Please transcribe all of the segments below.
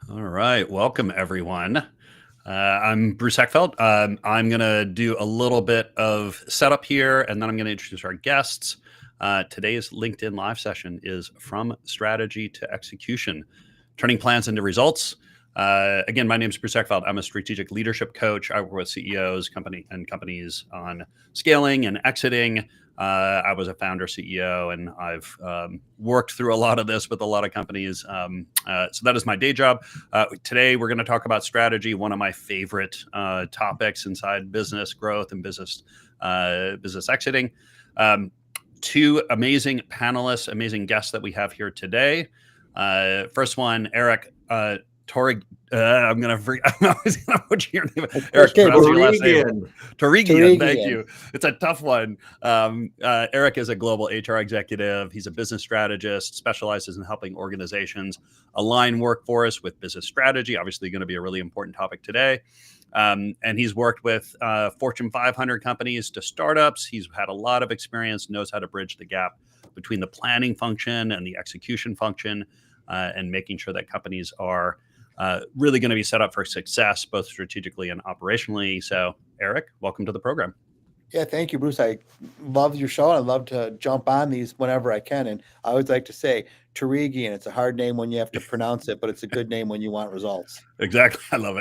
All right, welcome everyone. I'm Bruce Heckfeld. I'm going to do a little bit of setup here, and then I'm going to introduce our guests. Today's LinkedIn Live session is From Strategy to Execution, Turning Plans into Results. Again, my name is Bruce Heckfeld. I'm a strategic leadership coach. I work with CEOs, companies on scaling and exiting. I was a founder CEO, and I've worked through a lot of this with a lot of companies. So that is my day job. Today, we're going to talk about strategy, one of my favorite topics inside business growth and business exiting. Two amazing panelists, amazing guests that we have here today. First one, Eric Torrig. I'm always gonna butcher your name. Eric, pronounce your last name. Torigian. Thank you. It's a tough one. Eric is a global HR executive. He's a business strategist, specializes in helping organizations align workforce with business strategy. Obviously, going to be a really important topic today. And he's worked with Fortune 500 companies to startups. He's had a lot of experience, knows how to bridge the gap between the planning function and the execution function, and making sure that companies are really going to be set up for success, both strategically and operationally. So, Eric, welcome to the program. Yeah, thank you, Bruce. I love your show. I love to jump on these whenever I can. And I always like to say Torigian. It's a hard name when you have to pronounce it, but it's a good name when you want results. Exactly. I love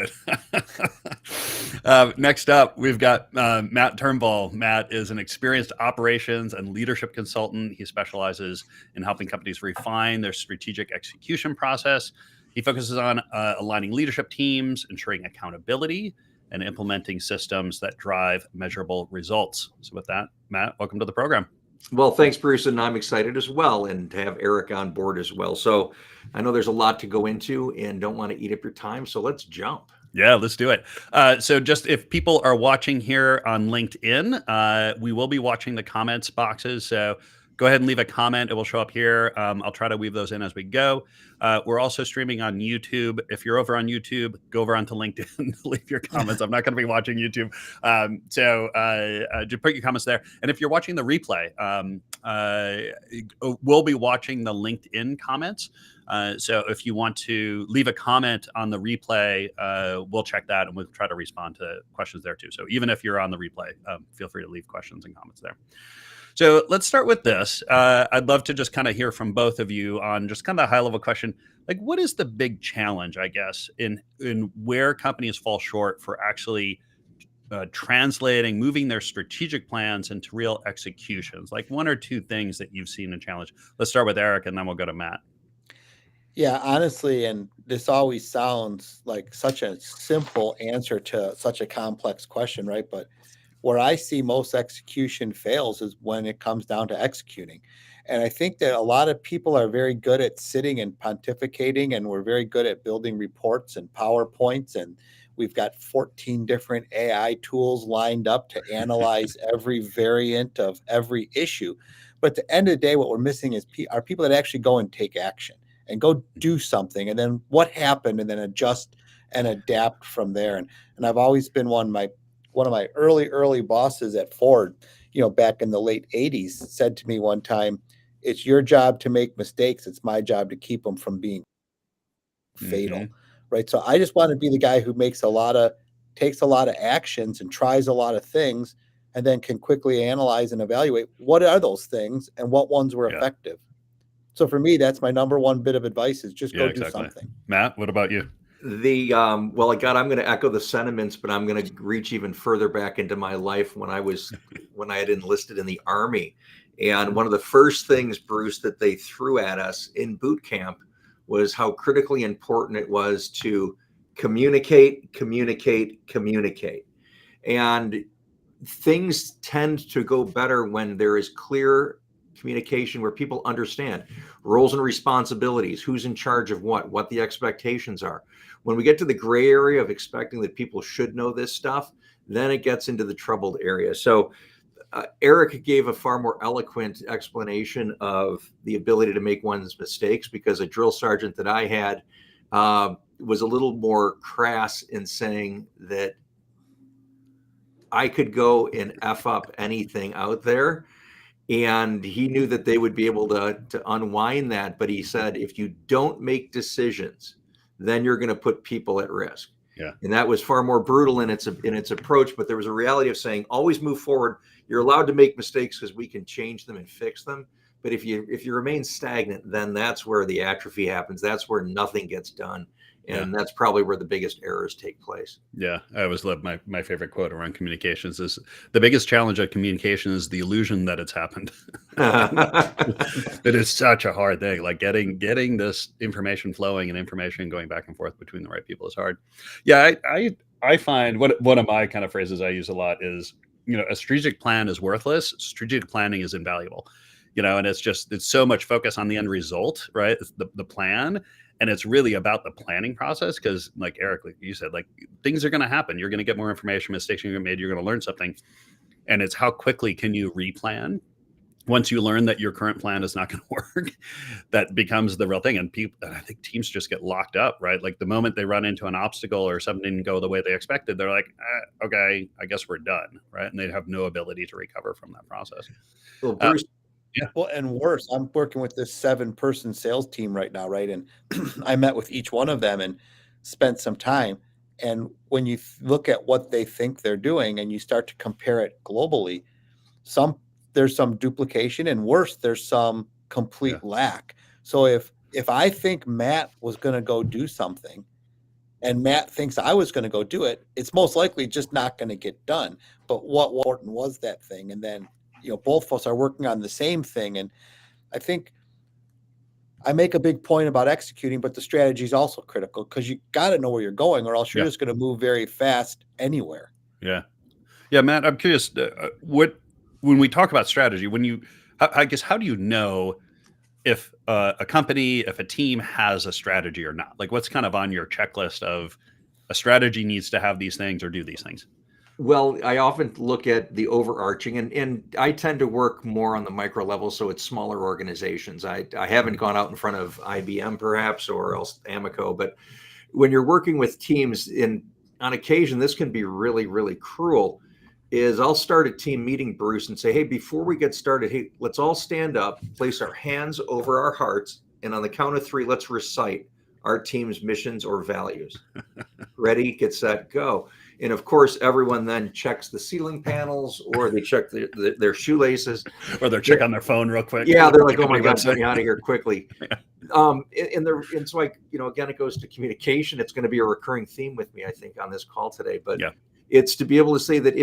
it. Next up, we've got Matt Turnbull. Matt is an experienced operations and leadership consultant. He specializes in helping companies refine their strategic execution process. He focuses on aligning leadership teams, ensuring accountability, and implementing systems that drive measurable results. So with that, Matt, welcome to the program. Well, thanks, Bruce, and I'm excited as well, and to have Eric on board as well. So I know there's a lot to go into and don't want to eat up your time, so let's jump. Yeah, let's do it. So just if people are watching here on LinkedIn, we will be watching the comments boxes. So go ahead and leave a comment. It will show up here. I'll try to weave those in as we go. We're also streaming on YouTube. If you're over on YouTube, go over onto LinkedIn, leave your comments. I'm not going to be watching YouTube. So just put your comments there. And if you're watching the replay, we'll be watching the LinkedIn comments. So if you want to leave a comment on the replay, we'll check that and we'll try to respond to questions there too. So even if you're on the replay, feel free to leave questions and comments there. So let's start with this. I'd love to just kind of hear from both of you on just kind of a high level question. Like, what is the big challenge, I guess, in where companies fall short for actually translating, moving their strategic plans into real executions? Like one or two things that you've seen a challenge. Let's start with Eric and then we'll go to Matt. Yeah, honestly, and this always sounds like such a simple answer to such a complex question, right? But where I see most execution fails is when it comes down to executing. And I think that a lot of people are very good at sitting and pontificating, and we're very good at building reports and PowerPoints. And we've got 14 different AI tools lined up to analyze every variant of every issue. But at the end of the day, what we're missing is are people that actually go and take action and go do something. And then what happened, and then adjust and adapt from there. And I've always been one of my early bosses at Ford, back in the late 80s, said to me one time, "It's your job to make mistakes. It's my job to keep them from being fatal." Right. So I just want to be the guy who takes a lot of actions and tries a lot of things, and then can quickly analyze and evaluate what are those things and what ones were effective. So for me, that's my number one bit of advice, is just go do something. Matt, what about you? I'm going to echo the sentiments, but I'm going to reach even further back into my life when I had enlisted in the Army. And one of the first things, Bruce, that they threw at us in boot camp was how critically important it was to communicate. And things tend to go better when there is clear communication, where people understand roles and responsibilities, who's in charge of what the expectations are. When we get to the gray area of expecting that people should know this stuff, then it gets into the troubled area. So Eric gave a far more eloquent explanation of the ability to make one's mistakes, because a drill sergeant that I had was a little more crass in saying that I could go and F up anything out there, and he knew that they would be able to unwind that. But he said, if you don't make decisions then you're going to put people at risk. Yeah. And that was far more brutal in its approach, but there was a reality of saying always move forward. You're allowed to make mistakes because we can change them and fix them. But if you remain stagnant, then that's where the atrophy happens. That's where nothing gets done. And that's probably where the biggest errors take place. Yeah, I always love my favorite quote around communications is the biggest challenge of communication is the illusion that it's happened. It is such a hard thing. Like getting this information flowing and information going back and forth between the right people is hard. Yeah, I find one of my kind of phrases I use a lot is, a strategic plan is worthless. Strategic planning is invaluable. And it's so much focus on the end result, right? It's the plan. And it's really about the planning process because, like Eric, like you said, like things are going to happen. You're going to get more information, mistakes are going to be made. You're going to learn something. And it's how quickly can you replan once you learn that your current plan is not going to work. That becomes the real thing. And I think teams just get locked up, right? Like the moment they run into an obstacle or something didn't go the way they expected, they're like, okay, I guess we're done, right? And they have no ability to recover from that process. Well, Bruce, Yeah. Well, and worse, I'm working with this 7-person sales team right now, right? And I met with each one of them and spent some time. And when you look at what they think they're doing and you start to compare it globally, there's some duplication, and worse, there's some complete lack. So if I think Matt was going to go do something and Matt thinks I was going to go do it, it's most likely just not going to get done. But what important was that thing? And then both of us are working on the same thing. And I think I make a big point about executing, but the strategy is also critical because you got to know where you're going or else you're just going to move very fast anywhere. Yeah. Yeah, Matt, I'm curious, when we talk about strategy, I guess, how do you know if a company, if a team has a strategy or not? Like what's kind of on your checklist of a strategy needs to have these things or do these things? Well, I often look at the overarching, and I tend to work more on the micro level, so it's smaller organizations. I haven't gone out in front of IBM perhaps or else Amoco, but when you're working with teams, on occasion, this can be really, really cruel, is I'll start a team meeting, Bruce, and say, hey, before we get started, hey, let's all stand up, place our hands over our hearts, and on the count of 3, let's recite our team's missions or values. Ready, get set, go. And of course, everyone then checks the ceiling panels or they check their shoelaces. Or they're checking on their phone real quick. Yeah, they're like, oh my God, get me out of here quickly. And so again, it goes to communication. It's going to be a recurring theme with me, I think, on this call today. But it's to be able to say that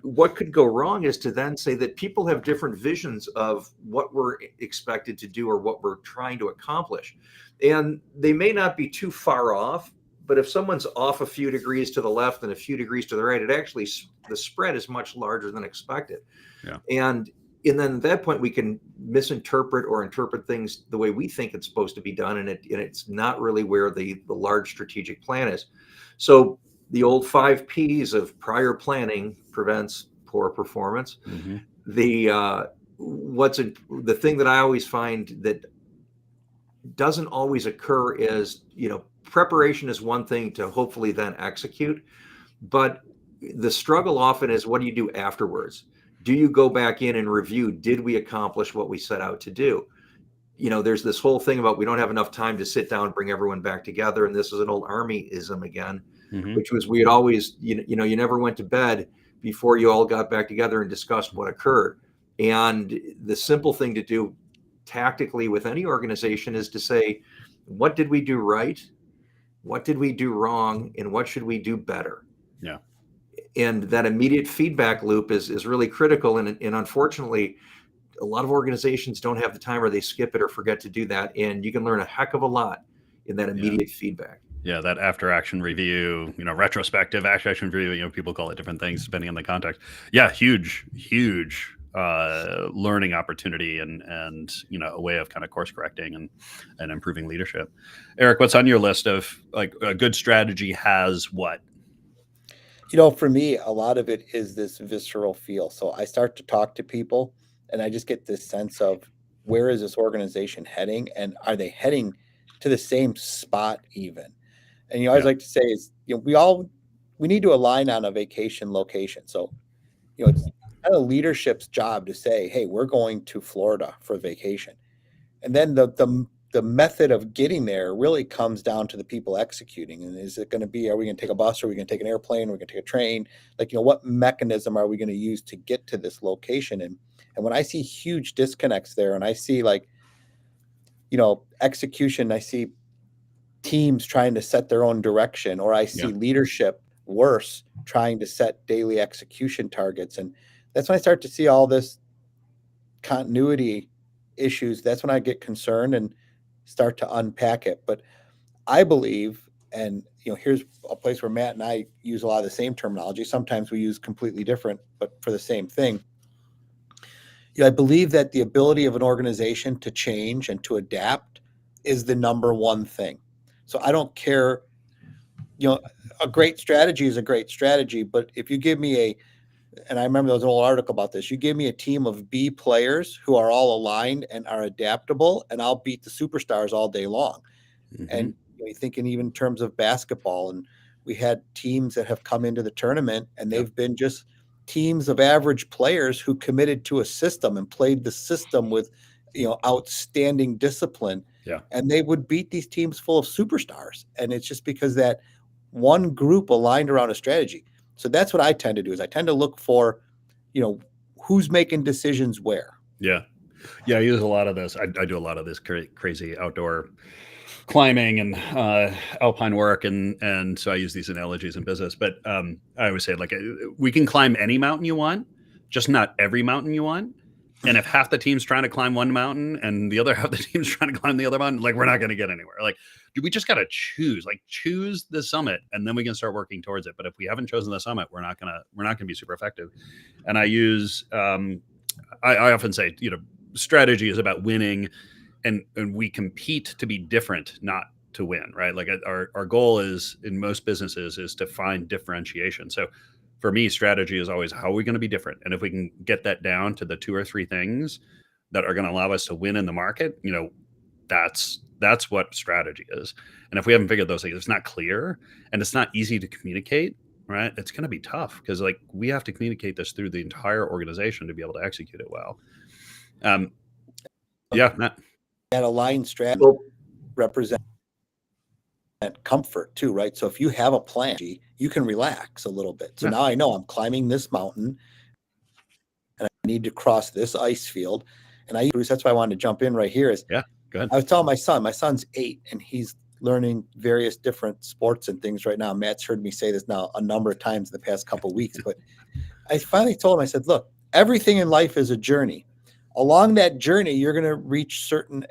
what could go wrong is to then say that people have different visions of what we're expected to do or what we're trying to accomplish. And they may not be too far off, but if someone's off a few degrees to the left and a few degrees to the right, the spread is much larger than expected. Yeah. And then at that point, we can misinterpret or interpret things the way we think it's supposed to be done. And it's not really where the large strategic plan is. So the old 5 Ps of prior planning prevents poor performance. Mm-hmm. The thing that I always find that doesn't always occur is, preparation is one thing to hopefully then execute, but the struggle often is, what do you do afterwards? Do you go back in and review, did we accomplish what we set out to do? There's this whole thing about we don't have enough time to sit down and bring everyone back together. And this is an old Army-ism again, which was we had always, you never went to bed before you all got back together and discussed what occurred. And the simple thing to do tactically with any organization is to say, what did we do right? What did we do wrong? And what should we do better? Yeah. And that immediate feedback loop is really critical. And unfortunately, a lot of organizations don't have the time or they skip it or forget to do that. And you can learn a heck of a lot in that immediate feedback. Yeah, that after action review, retrospective action review, people call it different things depending on the context. Yeah, huge learning opportunity and a way of kind of course correcting and improving leadership. Eric, what's on your list of like a good strategy has what? For me, a lot of it is this visceral feel. So I start to talk to people and I just get this sense of where is this organization heading and are they heading to the same spot even? And I always like to say is, we need to align on a vacation location. So, it's kind of leadership's job to say, hey, we're going to Florida for vacation. And then the the method of getting there really comes down to the people executing. And is it going to be, are we going to take a bus? Are we going to take an airplane? Are we going to take a train? Like, what mechanism are we going to use to get to this location? And when I see huge disconnects there, and I see execution, I see teams trying to set their own direction, or I see leadership worse trying to set daily execution targets. And that's when I start to see all this continuity issues. That's when I get concerned and start to unpack it. But I believe, and here's a place where Matt and I use a lot of the same terminology. Sometimes we use completely different, but for the same thing. I believe that the ability of an organization to change and to adapt is the number one thing. So I don't care, a great strategy is a great strategy, but if you give me and I remember there was an old article about this, you give me a team of B players who are all aligned and are adaptable, and I'll beat the superstars all day long. Mm-hmm. And you're thinking even in terms of basketball, and we had teams that have come into the tournament and they've been just teams of average players who committed to a system and played the system with, outstanding discipline. Yeah. And they would beat these teams full of superstars. And it's just because that one group aligned around a strategy. So that's what I tend to do, is I tend to look for, who's making decisions where. Yeah. I use a lot of this. I do a lot of this crazy outdoor climbing and alpine work. And so I use these analogies in business, but I always say, we can climb any mountain you want, just not every mountain you want. And if half the team's trying to climb one mountain and the other half the team's trying to climb the other mountain, we're not going to get anywhere. We just got to choose the summit, and then we can start working towards it. But if we haven't chosen the summit, we're not gonna be super effective. And I use, I often say, strategy is about winning, and we compete to be different, not to win, right? Our goal is, in most businesses, is to find differentiation. So for me, strategy is always, how are we going to be different? And if we can get that down to the 2 or 3 things that are going to allow us to win in the market, that's what strategy is. And if we haven't figured those things, it's not clear and it's not easy to communicate, right? It's going to be tough because we have to communicate this through the entire organization to be able to execute it well. Matt. That aligned strategy represents comfort too, right? So if you have a plan, you can relax a little bit. So now I know I'm climbing this mountain and I need to cross this ice field. And Bruce, that's why I wanted to jump in right here is, go ahead. I was telling my son's 8 and he's learning various different sports and things right now. Matt's heard me say this now a number of times in the past couple of weeks, but I finally told him, I said, look, everything in life is a journey. Along that journey, you're going to reach certain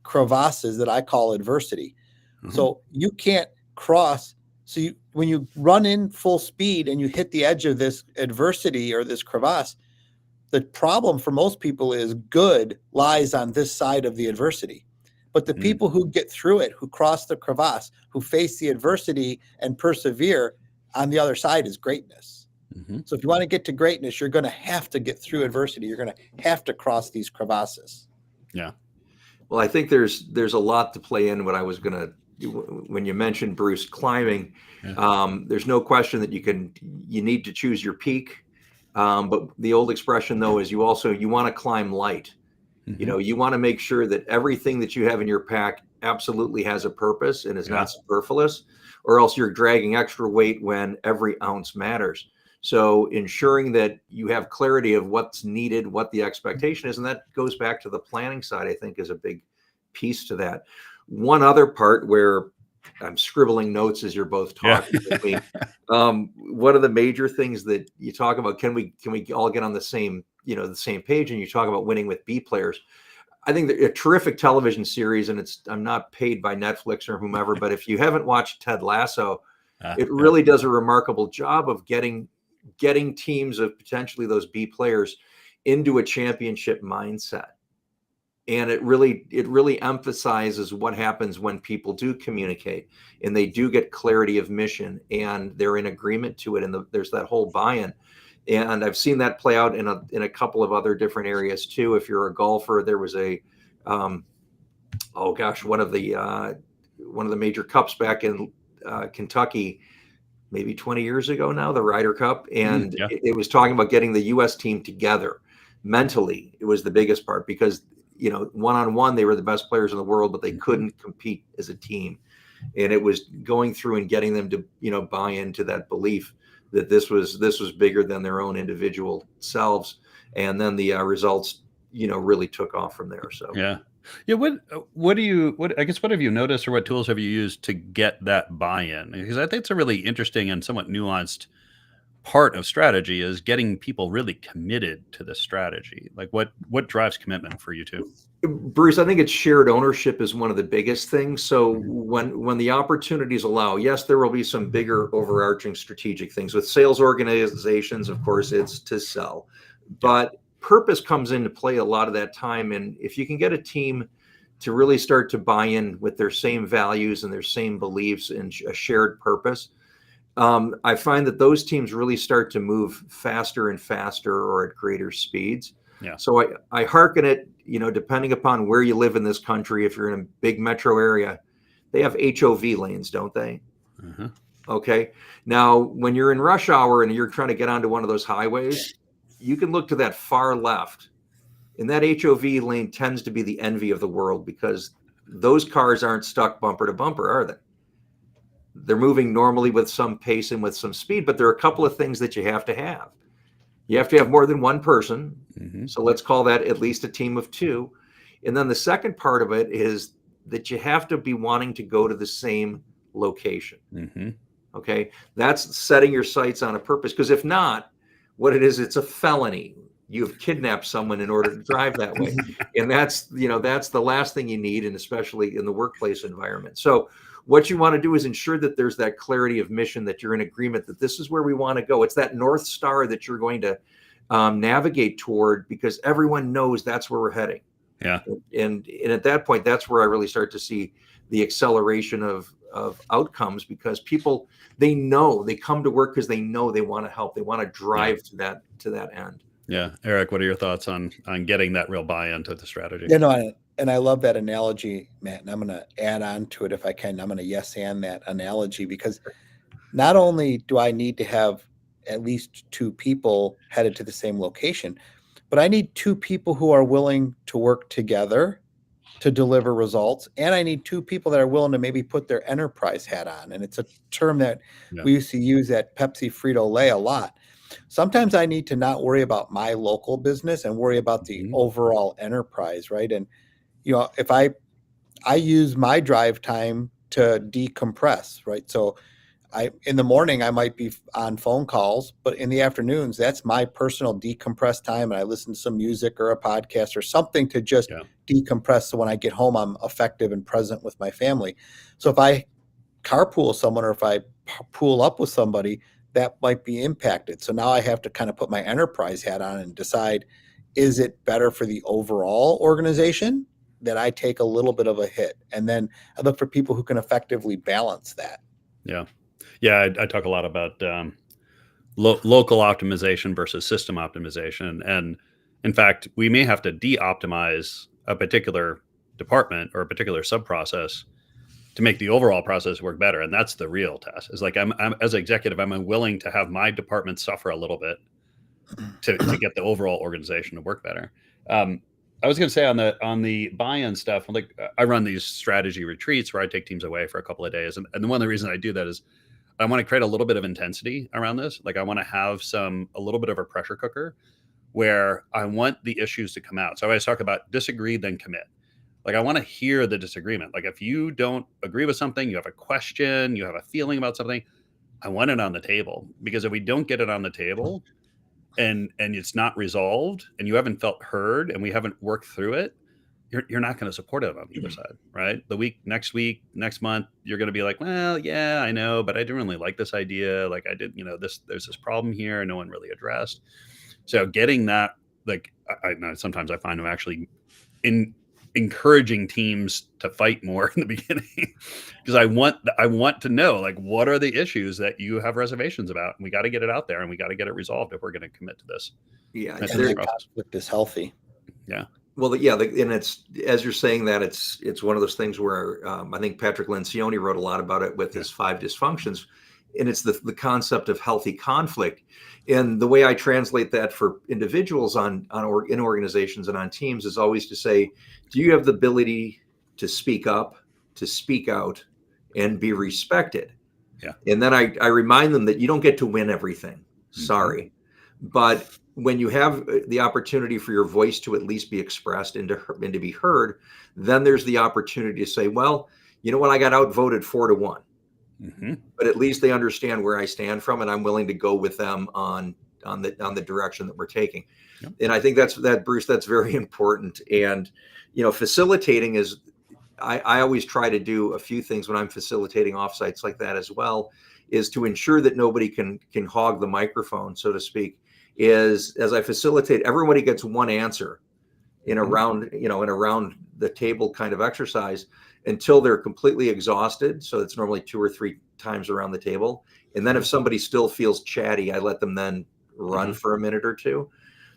crevasses that I call adversity. Mm-hmm. So you can't cross. So when you run in full speed and you hit the edge of this adversity or this crevasse, the problem for most people is good lies on this side of the adversity. But the people who get through it, who cross the crevasse, who face the adversity and persevere, on the other side is greatness. Mm-hmm. So if you want to get to greatness, you're going to have to get through adversity. You're going to have to cross these crevasses. Yeah. Well, I think there's a lot to play in what I was going to, when you mentioned, Bruce, climbing, there's no question that you need to choose your peak. But the old expression though, is you want to climb light. Mm-hmm. You want to make sure that everything that you have in your pack absolutely has a purpose and is not superfluous, or else you're dragging extra weight when every ounce matters. So ensuring that you have clarity of what's needed, what the expectation is, and that goes back to the planning side, I think, is a big piece to that. One other part where I'm scribbling notes as you're both talking with me. One of the major things that you talk about, can we all get on the same page? And you talk about winning with B players. I think a terrific television series, and I'm not paid by Netflix or whomever, but if you haven't watched Ted Lasso, it really does a remarkable job of getting teams of potentially those B players into a championship mindset. And it really emphasizes what happens when people do communicate and they do get clarity of mission and they're in agreement to it. And there's that whole buy-in. And I've seen that play out in a couple of other different areas too. If you're a golfer, there was one of the major cups back in Kentucky, maybe 20 years ago now, the Ryder Cup. And it was talking about getting the U.S. team together mentally. It was the biggest part, because one-on-one, they were the best players in the world, but they couldn't compete as a team. And it was going through and getting them to, buy into that belief that this was bigger than their own individual selves. And then the results, really took off from there. So yeah. What have you noticed, or what tools have you used to get that buy-in? Because I think it's a really interesting and somewhat nuanced part of strategy, is getting people really committed to the strategy. Like what drives commitment for you two? Bruce, I think it's shared ownership is one of the biggest things. So when the opportunities allow, yes, there will be some bigger overarching strategic things. With sales organizations, of course, it's to sell, but purpose comes into play a lot of that time. And if you can get a team to really start to buy in with their same values and their same beliefs and a shared purpose, I find that those teams really start to move faster and faster, or at greater speeds. Yeah. So I hearken it, depending upon where you live in this country. If you're in a big metro area, they have HOV lanes, don't they? Uh-huh. Okay. Now, when you're in rush hour and you're trying to get onto one of those highways, you can look to that far left, and that HOV lane tends to be the envy of the world, because those cars aren't stuck bumper to bumper, are they? They're moving normally with some pace and with some speed, but there are a couple of things that you have to have. You have to have more than one person. Mm-hmm. So let's call that at least a team of two. And then the second part of it is that you have to be wanting to go to the same location. Mm-hmm. Okay. That's setting your sights on a purpose. Because if not, what it is, it's a felony. You've kidnapped someone in order to drive that way. And that's the last thing you need, and especially in the workplace environment. So what you want to do is ensure that there's that clarity of mission, that you're in agreement that this is where we want to go. It's that North Star that you're going to navigate toward, because everyone knows that's where we're heading. Yeah. And at that point, that's where I really start to see the acceleration of outcomes, because people, they know, they come to work because they know they want to help. They want to drive to that end. Yeah. Eric, what are your thoughts on getting that real buy-in to the strategy? And I love that analogy, Matt, and I'm going to add on to it if I can. I'm going to yes and that analogy, because not only do I need to have at least two people headed to the same location, but I need two people who are willing to work together to deliver results. And I need two people that are willing to maybe put their enterprise hat on. And it's a term that we used to use at Pepsi Frito-Lay a lot. Sometimes I need to not worry about my local business and worry about the overall enterprise, right? And if I use my drive time to decompress, right? So in the morning, I might be on phone calls, but in the afternoons, that's my personal decompress time. And I listen to some music or a podcast or something to just decompress. So when I get home, I'm effective and present with my family. So if I carpool someone, or if I pool up with somebody, that might be impacted. So now I have to kind of put my enterprise hat on and decide, is it better for the overall organization that I take a little bit of a hit? And then I look for people who can effectively balance that. Yeah. Yeah. I talk a lot about local optimization versus system optimization. And in fact, we may have to de-optimize a particular department or a particular sub-process to make the overall process work better. And that's the real test. Is like, I'm as an executive, I'm willing to have my department suffer a little bit to get the overall organization to work better. I was going to say on the buy-in stuff, like I run these strategy retreats where I take teams away for a couple of days. And one of the reasons I do that is I want to create a little bit of intensity around this. Like I want to have a little bit of a pressure cooker where I want the issues to come out. So I always talk about disagree, then commit. Like I want to hear the disagreement. Like if you don't agree with something, you have a question, you have a feeling about something, I want it on the table. Because if we don't get it on the table and it's not resolved and you haven't felt heard and we haven't worked through it, you're not going to support it on either side, right? Next week, next month, you're going to be like, well, yeah, I know, but I didn't really like this idea. Like I did, there's this problem here no one really addressed. So getting that, like I know sometimes I find I'm actually encouraging teams to fight more in the beginning because I want to know, like, what are the issues that you have reservations about, and we got to get it out there and we got to get it resolved if we're going to commit to this. Yeah, and the conflict is healthy. Yeah. Well, yeah, and it's, as you're saying that, it's one of those things where I think Patrick Lencioni wrote a lot about it with his 5 dysfunctions, and it's the concept of healthy conflict. And the way I translate that for individuals in organizations and on teams is always to say, do you have the ability to speak up, to speak out, and be respected? Yeah. And then I remind them that you don't get to win everything. Sorry. But when you have the opportunity for your voice to at least be expressed and to be heard, then there's the opportunity to say, well, you know what, I got outvoted 4-1. But at least they understand where I stand from, and I'm willing to go with them on the direction that we're taking. Yep. And I think Bruce, that's very important. And facilitating is, I always try to do a few things when I'm facilitating offsites like that as well, is to ensure that nobody can hog the microphone, so to speak. Is as I facilitate, everybody gets one answer in a round, in a round the table kind of exercise until they're completely exhausted. So it's normally 2 or 3 times around the table. And then if somebody still feels chatty, I let them then run for a minute or two.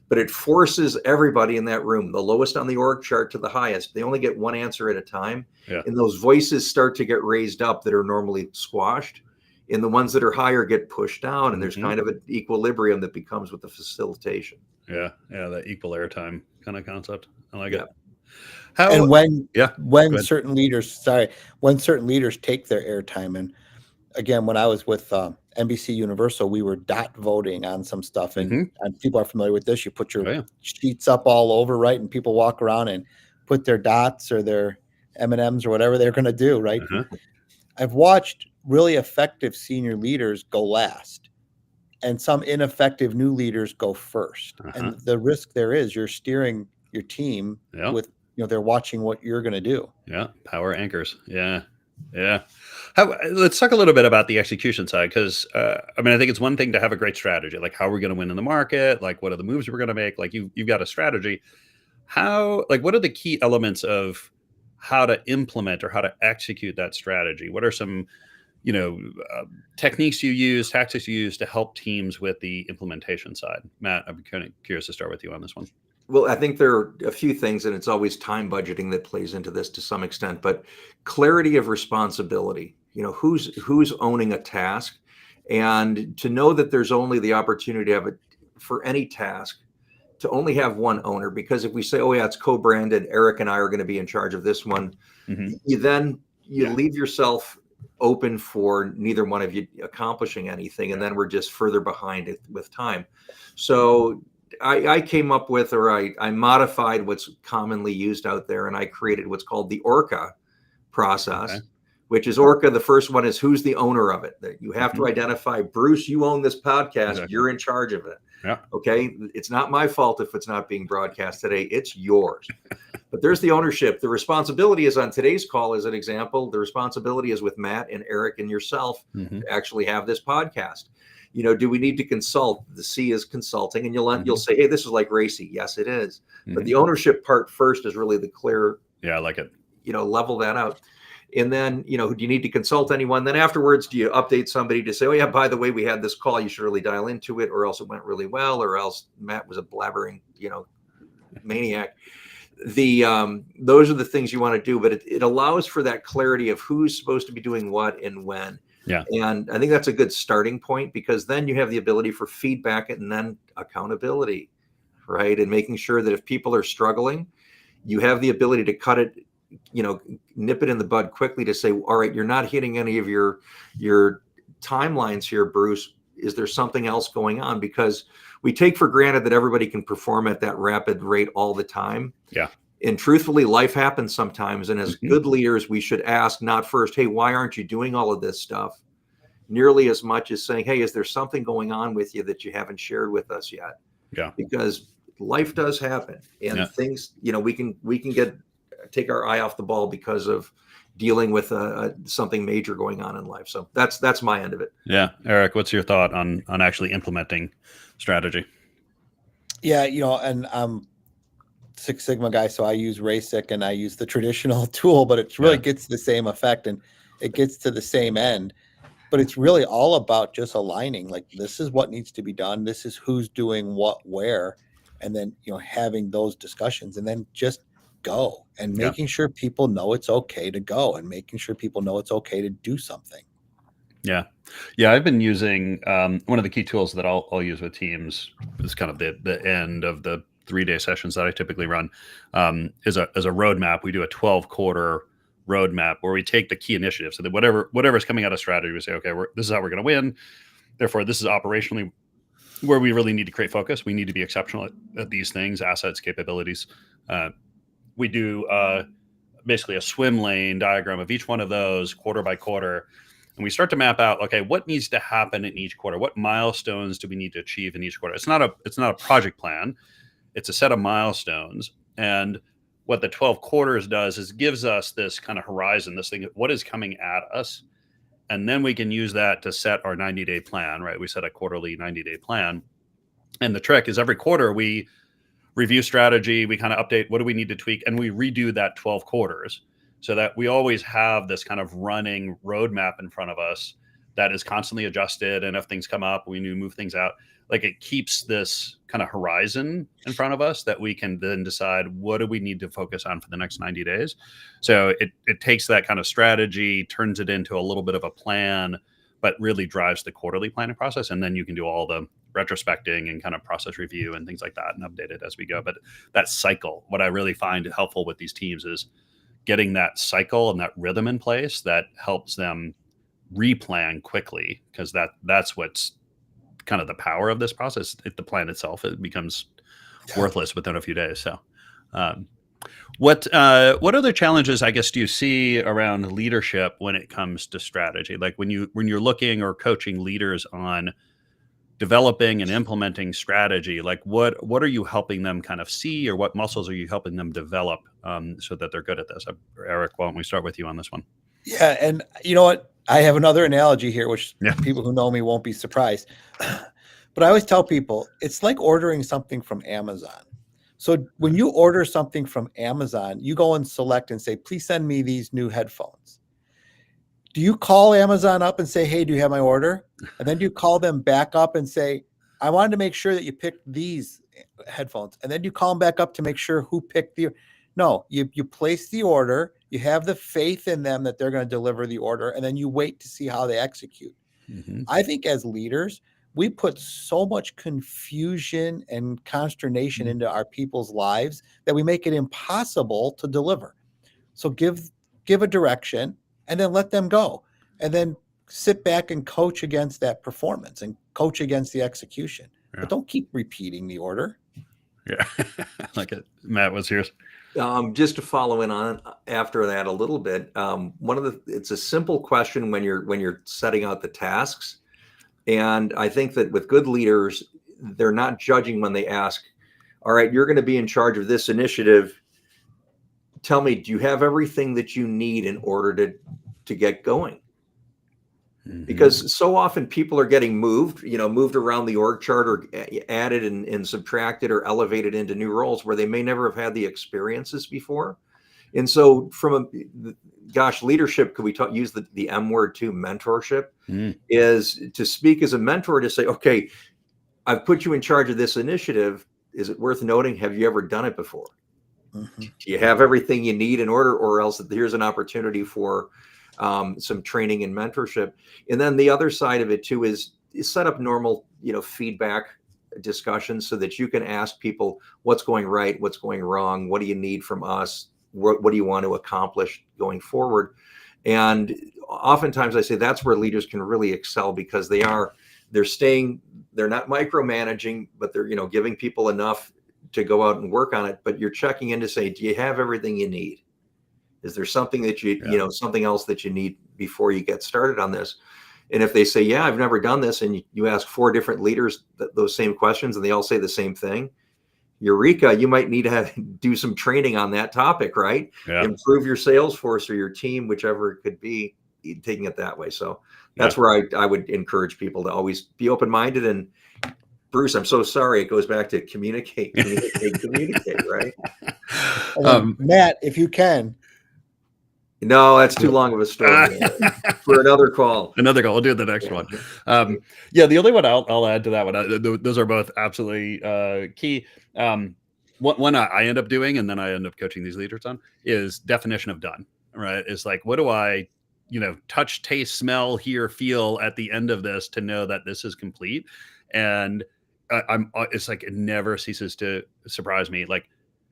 But it forces everybody in that room, the lowest on the org chart to the highest. They only get one answer at a time. Yeah. And those voices start to get raised up that are normally squashed. And the ones that are higher get pushed down. And there's kind of an equilibrium that becomes with the facilitation. Yeah. That equal airtime kind of concept. I like Yeah. it. How, And when when certain leaders take their airtime, and again, when I was with NBC Universal, we were dot voting on some stuff, and people are familiar with this. You put your sheets up all over, right, and people walk around and put their dots or their M&Ms or whatever they're going to do, right? I've watched really effective senior leaders go last, and some ineffective new leaders go first. And the risk there is you're steering your team with, they're watching what you're going to do. Yeah. Power anchors. Yeah. Let's talk a little bit about the execution side, because I think it's one thing to have a great strategy, like how we're going to win in the market, like what are the moves we're going to make, like you've got a strategy. What are the key elements of how to implement or how to execute that strategy? What are some techniques you use, tactics you use to help teams with the implementation side? Matt, I'm kind of curious to start with you on this one. Well, I think there are a few things, and it's always time budgeting that plays into this to some extent, but clarity of responsibility, who's owning a task, and to know that there's only the opportunity to have it for any task to only have one owner. Because if we say, oh yeah, it's co-branded, Eric and I are going to be in charge of this one, you leave yourself open for neither one of you accomplishing anything. And then we're just further behind it with time. So I came up with, or I modified what's commonly used out there, and I created what's called the ORCA process, which is ORCA. The first one is who's the owner of it. That you have to identify, Bruce, you own this podcast. You're in charge of it. Yeah. Okay. It's not my fault if it's not being broadcast today. It's yours. But there's the ownership. The responsibility is on today's call, as an example. The responsibility is with Matt and Eric and yourself to actually have this podcast. Do we need to consult? The C is consulting, and you'll say, hey, this is like racy. Yes, it is. But the ownership part first is really the clear. Yeah, I like it. Level that out. And then, do you need to consult anyone? Then afterwards, do you update somebody to say, oh yeah, by the way, we had this call, you should really dial into it, or else it went really well, or else Matt was a blabbering, maniac. Those are the things you want to do, but it allows for that clarity of who's supposed to be doing what and when. Yeah. And I think that's a good starting point, because then you have the ability for feedback and then accountability, right? And making sure that if people are struggling, you have the ability to cut it, nip it in the bud quickly to say, all right, you're not hitting any of your timelines here, Bruce. Is there something else going on? Because we take for granted that everybody can perform at that rapid rate all the time. Yeah. And truthfully, life happens sometimes. And as good leaders, we should ask not first, hey, why aren't you doing all of this stuff? Nearly as much as saying, hey, is there something going on with you that you haven't shared with us yet? Yeah. Because life does happen, and things, we can take our eye off the ball because of dealing with something major going on in life. So that's my end of it. Yeah. Eric, what's your thought on actually implementing strategy? Yeah. And I'm Six Sigma guy, so I use RASIC and I use the traditional tool, but it really gets the same effect and it gets to the same end. But it's really all about just aligning, like, this is what needs to be done. This is who's doing what, where, and then, having those discussions, and then just go and making sure people know it's okay to go, and making sure people know it's okay to do something. Yeah. Yeah. I've been using one of the key tools that I'll use with teams is kind of the end of the 3-day sessions that I typically run is a roadmap. We do a 12-quarter roadmap where we take the key initiatives. So that whatever's coming out of strategy, we say, okay, this is how we're going to win. Therefore, this is operationally where we really need to create focus. We need to be exceptional at these things, assets, capabilities. We do basically a swim lane diagram of each one of those quarter by quarter. And we start to map out, okay, what needs to happen in each quarter? What milestones do we need to achieve in each quarter? It's not a project plan. It's a set of milestones. And what the 12 quarters does is gives us this kind of horizon, this thing, what is coming at us. And then we can use that to set our 90-day plan, right? We set a quarterly 90-day plan. And the trick is every quarter we review strategy, we kind of update what do we need to tweak, and we redo that 12 quarters so that we always have this kind of running roadmap in front of us that is constantly adjusted. And if things come up, we move things out. Like it keeps this kind of horizon in front of us that we can then decide what do we need to focus on for the next 90 days. So it takes that kind of strategy, turns it into a little bit of a plan, but really drives the quarterly planning process. And then you can do all the retrospecting and kind of process review and things like that and update it as we go. But that cycle, what I really find helpful with these teams is getting that cycle and that rhythm in place that helps them replan quickly, because that's what's kind of the power of this process. If the plan itself, it becomes worthless within a few days. So what other challenges, I guess, do you see around leadership when it comes to strategy? Like when you're looking or coaching leaders on developing and implementing strategy, like what are you helping them kind of see, or what muscles are you helping them develop so that they're good at this? Eric, why don't we start with you on this one? Yeah. And you know what? I have another analogy here, which people who know me won't be surprised. But I always tell people it's like ordering something from Amazon. So when you order something from Amazon, you go and select and say, please send me these new headphones. Do you call Amazon up and say, hey, do you have my order? And then do you call them back up and say, I wanted to make sure that you picked these headphones. And then you call them back up to make sure who picked the. No, you place the order, you have the faith in them that they're going to deliver the order, and then you wait to see how they execute. Mm-hmm. I think as leaders, we put so much confusion and consternation into our people's lives that we make it impossible to deliver. So give a direction and then let them go. And then sit back and coach against that performance and coach against the execution. Yeah. But don't keep repeating the order. Yeah, I like it. Matt, what's yours? Just to follow in on after that a little bit, it's a simple question when you're setting out the tasks. And I think that with good leaders, they're not judging when they ask, all right, you're going to be in charge of this initiative. Tell me, do you have everything that you need in order to get going? Mm-hmm. Because so often people are getting moved around the org chart or added and subtracted or elevated into new roles where they may never have had the experiences before. And so leadership, could we use the M word too, mentorship, is to speak as a mentor to say, okay, I've put you in charge of this initiative. Is it worth noting? Have you ever done it before? Mm-hmm. Do you have everything you need in order, or else here's an opportunity for some training and mentorship? And then the other side of it too is set up normal, feedback discussions so that you can ask people what's going right, what's going wrong, what do you need from us, what do you want to accomplish going forward. And oftentimes I say that's where leaders can really excel, because they're not micromanaging, but they're, giving people enough to go out and work on it. But you're checking in to say, do you have everything you need? Is there something that something else that you need before you get started on this? And if they say, yeah, I've never done this, and you ask 4 different leaders those same questions and they all say the same thing, eureka, you might need to do some training on that topic, right? Yeah. Improve your sales force or your team, whichever it could be, taking it that way. So that's where I would encourage people to always be open-minded. And Bruce, I'm so sorry. It goes back to communicate, right? Matt, if you can. No, that's too long of a story for another call. We'll do the next one. The only one I'll add to that one, those are both absolutely key. One I end up doing, and then I end up coaching these leaders on, is definition of done, right? It's like, what do I touch, taste, smell, hear, feel at the end of this to know that this is complete. And it's like, it never ceases to surprise me. Like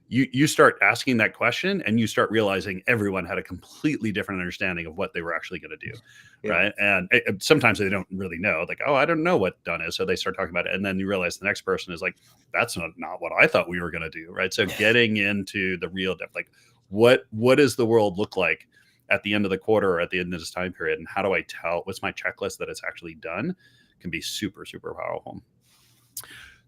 you start asking that question and you start realizing everyone had a completely different understanding of what they were actually going to do. Yeah. Right. And sometimes they don't really know, like, oh, I don't know what done is. So they start talking about it. And then you realize the next person is like, that's not what I thought we were going to do. Right. So getting into the real depth, like what does the world look like at the end of the quarter or at the end of this time period? And how do I tell what's my checklist that it's actually done can be super, super powerful.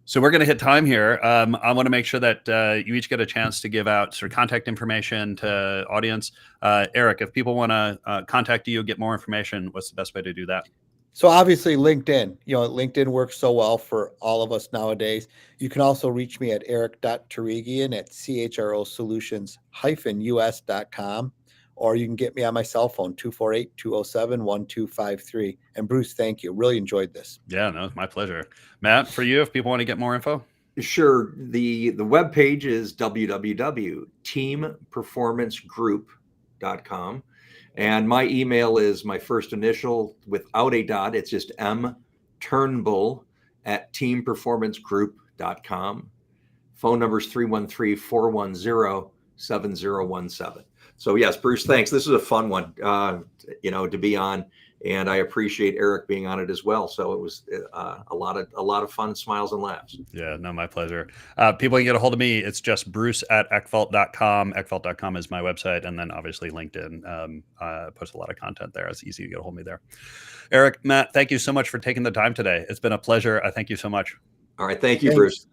So we're going to hit time here. I want to make sure that you each get a chance to give out sort of contact information to audience. Eric, if people want to contact you, get more information, what's the best way to do that? So obviously LinkedIn, LinkedIn works so well for all of us nowadays. You can also reach me at eric.turigian at CHROsolutions-us.com, or you can get me on my cell phone, 248-207-1253. And Bruce, thank you. Really enjoyed this. Yeah, no, it's my pleasure. Matt, for you, if people want to get more info? Sure. The webpage is www.teamperformancegroup.com. And my email is my first initial without a dot. It's just mturnbull@teamperformancegroup.com. Phone number is 313-410-7017. So yes, Bruce, thanks. This is a fun one, to be on, and I appreciate Eric being on it as well. So it was a lot of fun, smiles and laughs. Yeah, no, my pleasure. People can get a hold of me. It's just bruce@eckfeldt.com. Eckfeldt.com is my website. And then obviously LinkedIn puts a lot of content there. It's easy to get a hold of me there. Eric, Matt, thank you so much for taking the time today. It's been a pleasure. I thank you so much. All right. Thank you, Bruce.